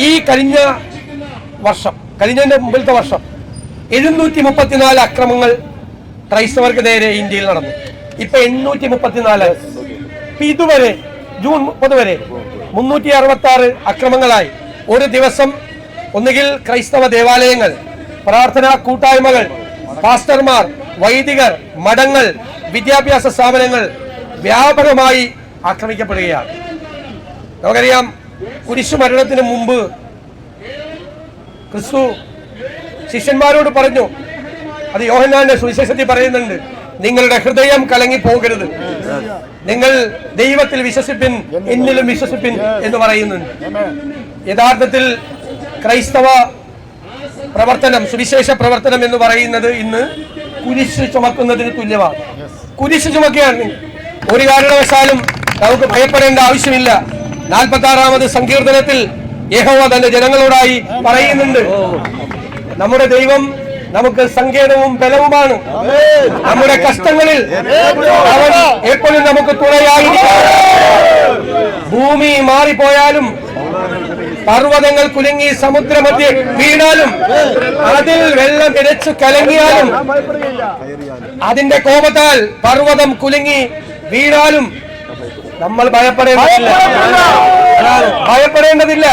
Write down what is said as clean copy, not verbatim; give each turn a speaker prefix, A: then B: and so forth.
A: ഈ കഴിഞ്ഞ മുമ്പിലത്തെ വർഷം 734 അക്രമങ്ങൾ ക്രൈസ്തവർക്ക് നേരെ ഇന്ത്യയിൽ നടന്നു. ഇപ്പൊ 834. ഇതുവരെ ജൂൺ 30 വരെ 366 അക്രമങ്ങളായി. ഒരു ദിവസം ഒന്നുകിൽ ക്രൈസ്തവ ദേവാലയങ്ങൾ, പ്രാർത്ഥനാ കൂട്ടായ്മകൾ, പാസ്റ്റർമാർ, വൈദികർ, മഠങ്ങൾ, വിദ്യാഭ്യാസ സ്ഥാപനങ്ങൾ വ്യാപകമായി ആക്രമിക്കപ്പെടുകയാണ്. നമുക്കറിയാം, കുരിശു മരണത്തിന് മുമ്പ് ക്രിസ്തു ശിഷ്യന്മാരോട് പറഞ്ഞു, അത് യോഹന്നാന്റെ സുവിശേഷത്തിൽ പറയുന്നുണ്ട്, നിങ്ങളുടെ ഹൃദയം കലങ്ങി പോകരുത്, നിങ്ങൾ ദൈവത്തിൽ വിശ്വസിപ്പിൻ, എന്നിലും വിശ്വസിപ്പിൻ എന്ന് പറയുന്നുണ്ട്. യഥാർത്ഥത്തിൽ ക്രൈസ്തവ പ്രവർത്തനം, സുവിശേഷ പ്രവർത്തനം എന്ന് പറയുന്നത് ഇന്ന് കുരിശ് ചുമക്കുന്നതിന് തുല്യമാണ്. കുരിശ് ചുമക്കുകയാണ്. ഒരു കാരണവശാലും നമുക്ക് ഭയപ്പെടേണ്ട ആവശ്യമില്ല. 46-ാമത് സങ്കീർത്തനത്തിൽ യഹോവ തന്റെ ജനങ്ങളോടായി പറയുന്നുണ്ട്, നമ്മുടെ ദൈവം നമുക്ക് സങ്കേതവും ബലവുമാണ്. നമ്മുടെ കഷ്ടങ്ങളിൽ അവൻ എപ്പോഴും നമുക്ക് തുണയായിരിക്കും. ഭൂമി മാറിപ്പോയാലും, പർവ്വതങ്ങൾ കുലുങ്ങി സമുദ്രമധ്യേ വീണാലും, അതിൽ വെള്ളം ഇരച്ചു കലങ്ങിയാലും, അതിന്റെ കോപത്താൽ പർവ്വതം കുലുങ്ങി വീണാലും നമ്മൾ ഭയപ്പെടേണ്ടതില്ല.